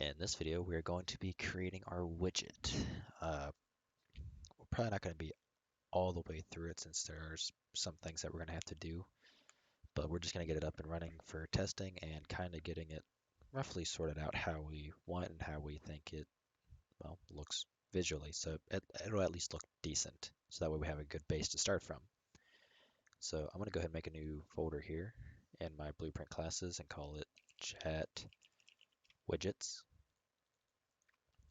In this video, we're going to be creating our widget. We're probably not going to be all the way through it since there's some things that we're going to have to do, but we're just going to get it up and running for testing and kind of getting it roughly sorted out how we want and how we think it, well, looks visually. So it'll at least look decent. So that way we have a good base to start from. So I'm going to go ahead and make a new folder here in my blueprint classes and call it chat widgets.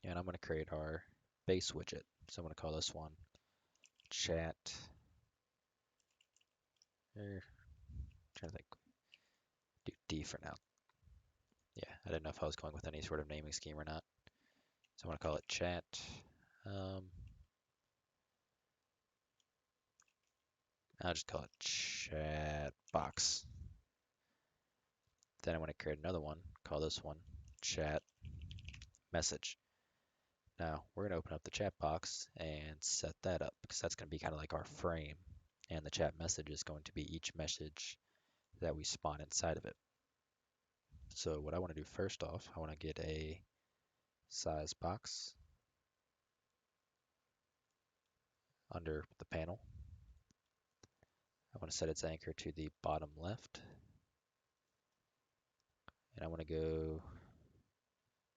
And I'm going to create our base widget. So I'm going to call this one chat. Trying to think. Do D for now. Yeah, I didn't know if I was going with any sort of naming scheme or not. So I'm going to call it chat. I'll just call it chat box. Then I want to create another one. Call this one chat message. Now we're going to open up the chat box and set that up because that's going to be kind of like our frame. And the chat message is going to be each message that we spawn inside of it. So what I want to do first off, I want to get a size box under the panel. I want to set its anchor to the bottom left. And I want to go,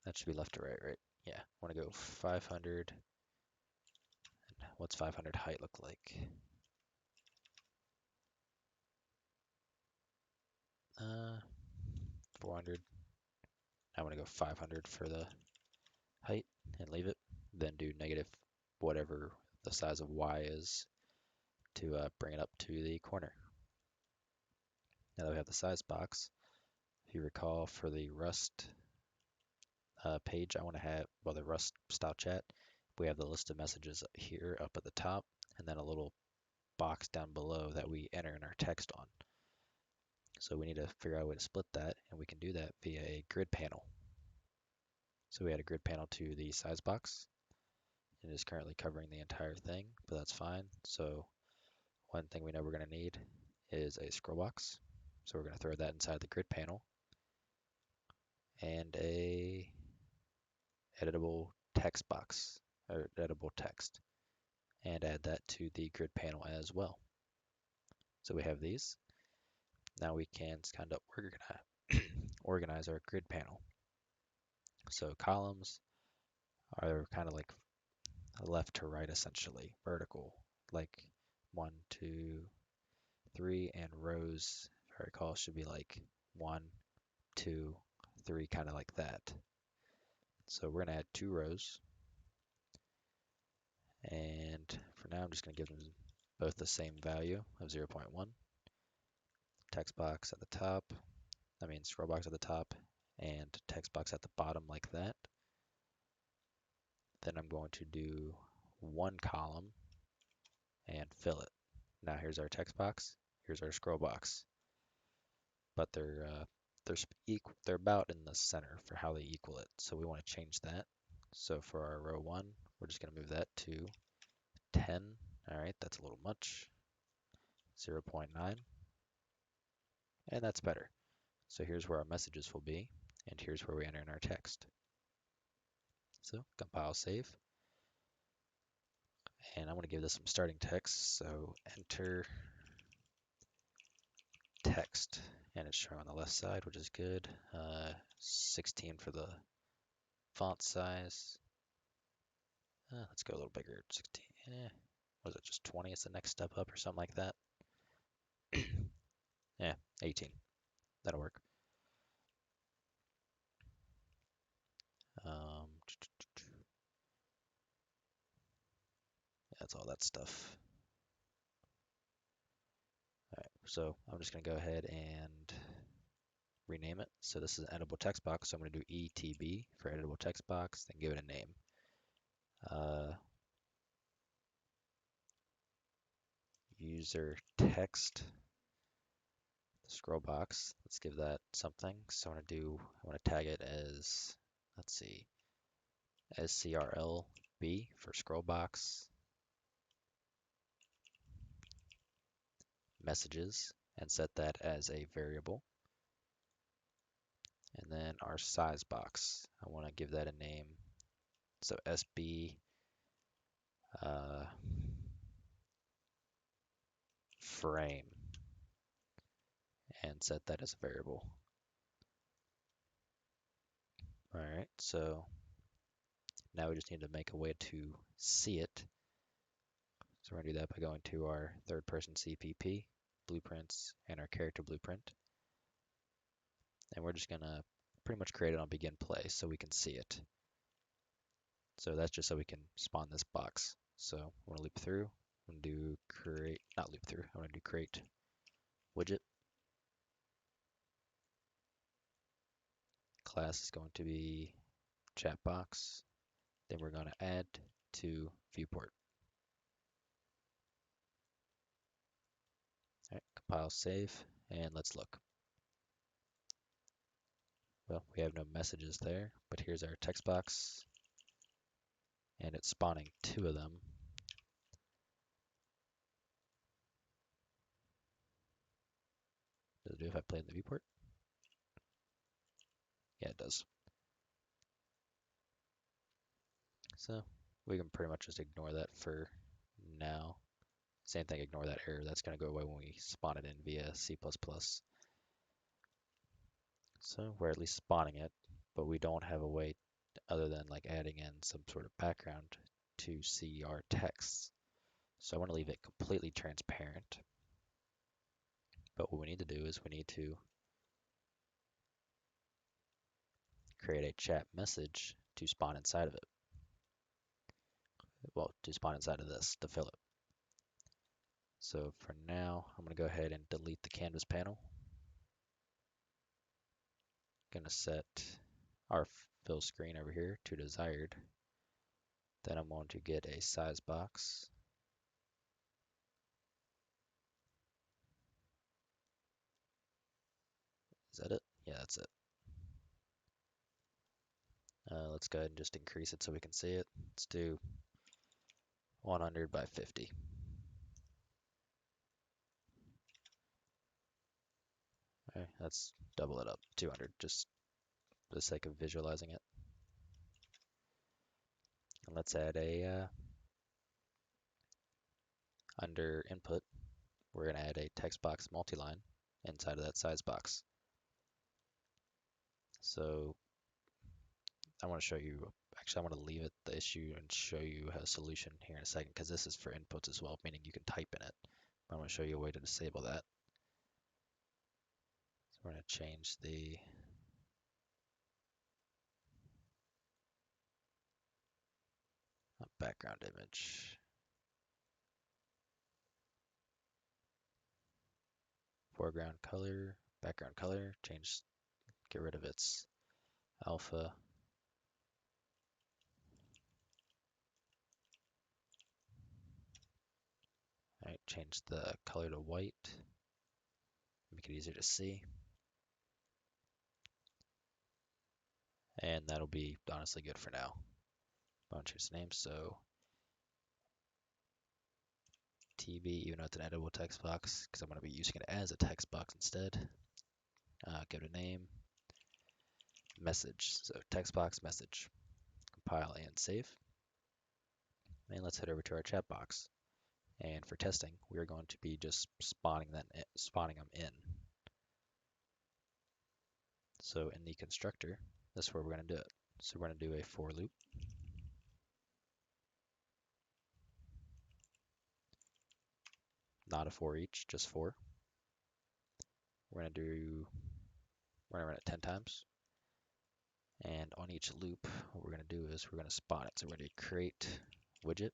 that should be left to right, right? Yeah, I want to go 500. What's 500 height look like? 400. I want to go 500 for the height and leave it. Then do negative whatever the size of Y is to bring it up to the corner. Now that we have the size box, if you recall for the Rust page, I want to have, well, the Rust style chat, we have the list of messages here up at the top, and then a little box down below that we enter in our text on. So we need to figure out a way to split that, and we can do that via a grid panel. So we add a grid panel to the size box. It is currently covering the entire thing, but that's fine. So one thing we know we're going to need is a scroll box. So we're going to throw that inside the grid panel, and a editable text box, or editable text, and add that to the grid panel as well. So we have these. Now we can kind of organize our grid panel. So columns are kind of like left to right, essentially, vertical, like 1, 2, 3, and rows, if I recall, should be like 1, 2, 3, kind of like that. So we're going to add 2 rows. And for now, I'm just going to give them both the same value of 0.1. Text box at the top, scroll box at the top, and text box at the bottom like that. Then I'm going to do 1 column and fill it. Now here's our text box, here's our scroll box, but they're about in the center for how they equal it. So we want to change that. So for our row 1, we're just going to move that to 10. All right, that's a little much. 0.9, and that's better. So here's where our messages will be, and here's where we enter in our text. So compile, save. And I'm going to give this some starting text. So enter text, and it's showing on the left side, which is good. 16 for the font size. Let's go a little bigger. 16. Was it just 20? It's the next step up or something like that. Yeah, 18. That'll work. That's all that stuff. All right, so I'm just going to go ahead and rename it. So this is an editable text box. So I'm going to do ETB for editable text box, then give it a name. User text scroll box. Let's give that something. So I want to tag it as, let's see, SCRLB for scroll box messages, and set that as a variable. And then our size box, I want to give that a name. So SB uh, frame and set that as a variable. All right, so now we just need to make a way to see it. So we're going to do that by going to our third person CPP, blueprints, and our character blueprint. And we're just going to pretty much create it on begin play so we can see it. So that's just so we can spawn this box. So I'm going to loop through. I'm going to do create, not loop through, I'm going to do create widget. Class is going to be chat box. Then we're going to add to viewport. All right, compile, save, and let's look. Well, we have no messages there, but here's our text box, and it's spawning 2 of them. Does it do if I play in the viewport? Yeah, it does. So we can pretty much just ignore that for now. Same thing, ignore that error. That's going to go away when we spawn it in via C++. So we're at least spawning it, but we don't have a way other than like adding in some sort of background to see our text. So I want to leave it completely transparent. But what we need to do is we need to create a chat message to spawn inside of it. Well, to spawn inside of this to fill it. So for now, I'm going to go ahead and delete the canvas panel. Going to set our fill screen over here to desired. Then I'm going to get a size box. Is that it? Yeah, that's it. Let's go ahead and just increase it so we can see it. Let's do 100 by 50. Okay, let's double it up, 200, just for the sake of visualizing it. And let's add a, under input, we're going to add a text box multiline inside of that size box. So I want to show you, actually I want to leave it the issue and show you a solution here in a second, because this is for inputs as well, meaning you can type in it. I want to show you a way to disable that. So we're going to change the background image. Foreground color, background color, change, get rid of its alpha. All right, change the color to white, make it easier to see. And that'll be honestly good for now. I'm going to choose name, so TV, even though it's an editable text box, because I'm going to be using it as a text box instead. Give it a name, message, so text box message. Compile and save. And let's head over to our chat box. And for testing, we're going to be just spawning them in. So in the constructor, this is where we're going to do it. So we're going to do a for loop. Not a for each, just for. We're going to run it 10 times. And on each loop, what we're going to do is we're going to spawn it. So we're going to create widget.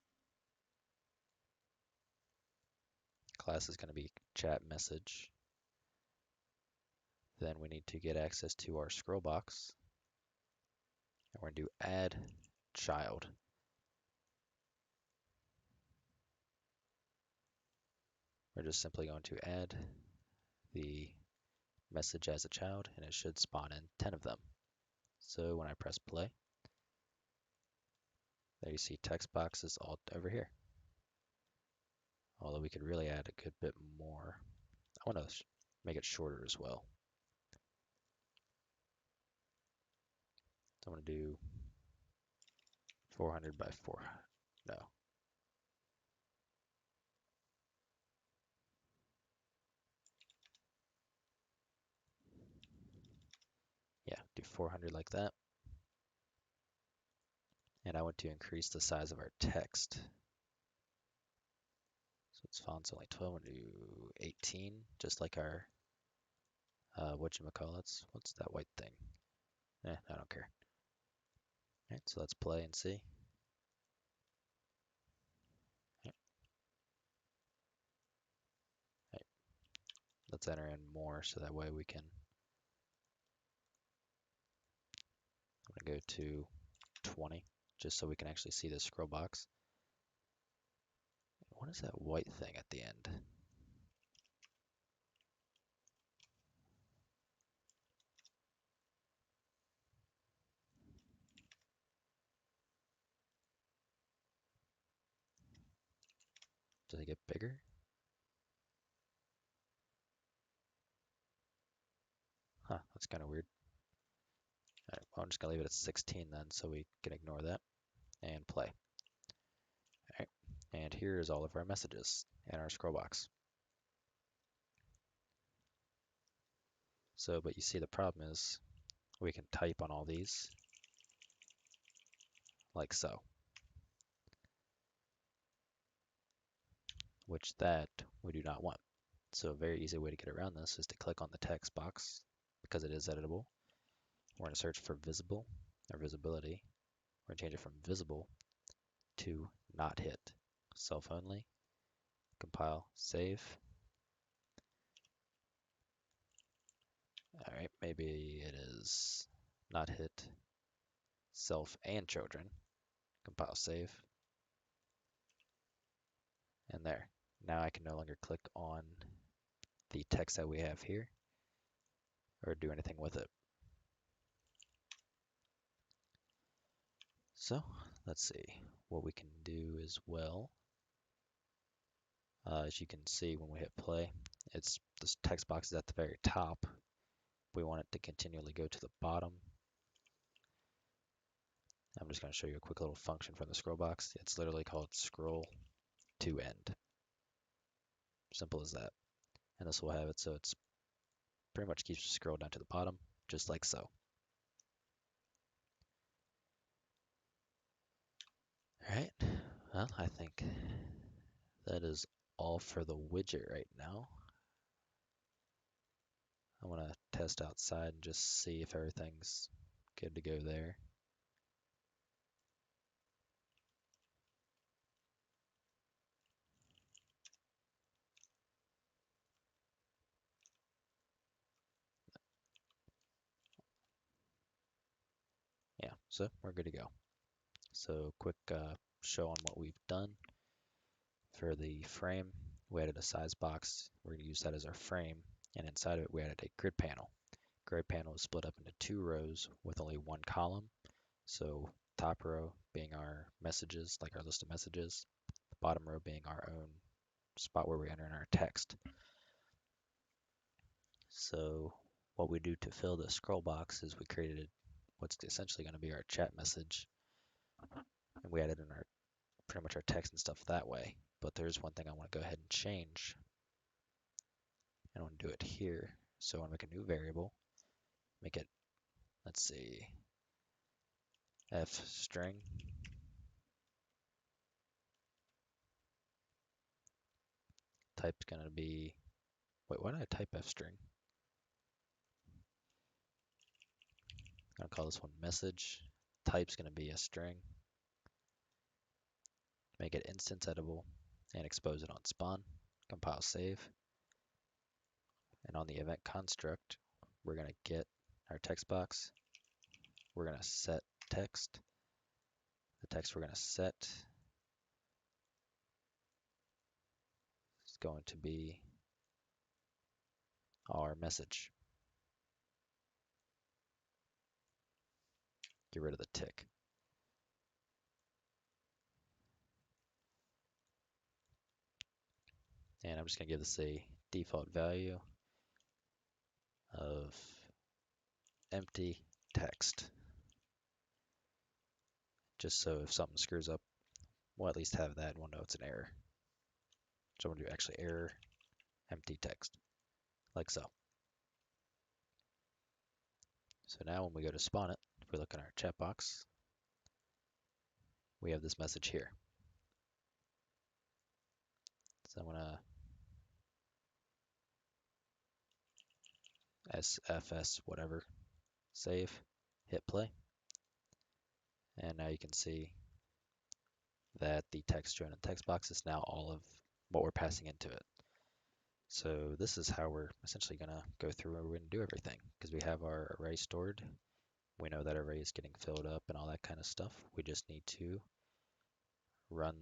Class is going to be chat message. Then we need to get access to our scroll box. And we're going to do add child. We're just simply going to add the message as a child, and it should spawn in 10 of them. So when I press play, there you see text boxes all over here. Although we could really add a good bit more. I want to make it shorter as well. I'm going to do 400 by 4. No. Yeah, do 400 like that. And I want to increase the size of our text. So its font's only 12, we'll do 18, just like our, whatchamacallits. What's that white thing? I don't care. All right, so let's play and see. All right, let's enter in more so that way we can, I'm gonna go to 20, just so we can actually see the scroll box. What is that white thing at the end? Does it get bigger? Huh, that's kind of weird. All right, well, I'm just gonna leave it at 16 then, so we can ignore that and play. All right, and here is all of our messages in our scroll box. So, but you see the problem is we can type on all these like so, which that we do not want. So a very easy way to get around this is to click on the text box because it is editable. We're going to search for visible or visibility. We're going to change it from visible to not hit. Self only, compile, save. All right, maybe it is not hit self and children. Compile, save. And there. Now I can no longer click on the text that we have here or do anything with it. So let's see what we can do as well. As you can see when we hit play, this text box is at the very top. We want it to continually go to the bottom. I'm just going to show you a quick little function from the scroll box. It's literally called scroll to end. Simple as that. And this will have it so it's pretty much keeps the scroll down to the bottom, just like so. All right, well, I think that is all for the widget right now. I want to test outside and just see if everything's good to go there. Yeah, so we're good to go. So quick show on what we've done. For the frame, we added a size box. We're going to use that as our frame. And inside of it, we added a grid panel. Grid panel is split up into 2 rows with only 1 column. So top row being our messages, like our list of messages. The bottom row being our own spot where we enter in our text. So what we do to fill the scroll box is we created what's essentially going to be our chat message. And we added in our pretty much our text and stuff that way. But there's one thing I want to go ahead and change. I want to do it here. So I want to make a new variable, make it, let's see, f string. Type's going to be, wait, why did I type f string? I'm going to call this one message. Type's going to be a string. Make it instance editable and expose it on spawn. Compile, save. And on the event construct, we're going to get our text box. We're going to set text. The text we're going to set is going to be our message. Get rid of the tick. And I'm just going to give this a default value of empty text. just so if something screws up, we'll at least have that and we'll know it's an error. So we'll do actually error empty text, like so. So now when we go to spawn it, if we look in our chat box, we have this message here. So I'm gonna SFS whatever, save, hit play, and now you can see that the text join and text box is now all of what we're passing into it. So this is how we're essentially going to go through and we're going to do everything because we have our array stored. We know that array is getting filled up and all that kind of stuff. We just need to run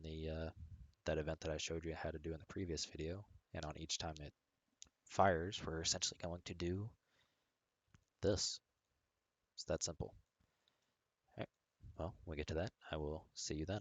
that event that I showed you how to do in the previous video. And on each time it fires, we're essentially going to do this. It's that simple. All right. Well, when we get to that, I will see you then.